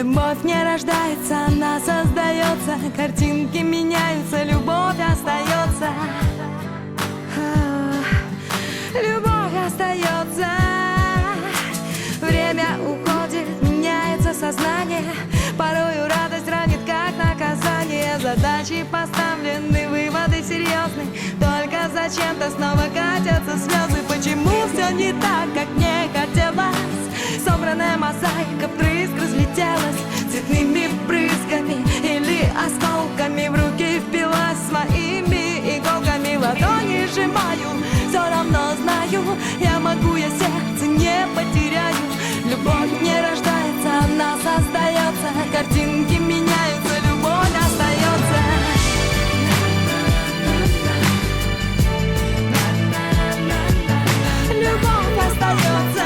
Любовь не рождается, она создается. Картинки меняются, любовь остается. Любовь остается. Время уходит, меняется сознание. Порою радость ранит, как наказание. Задачи поставлены, выводы серьезны. Только зачем-то снова катятся слезы. Почему все не так, как мне хотелось? Собранная мозаика вдрызг разлетелась цветными брызгами или осколками. В руки впилась своими иголками. Ладони сжимаю, все равно знаю, я могу, я сердце не потеряю. Любовь не рождается, она создается. Картинки меняются, любовь остается. Любовь остается.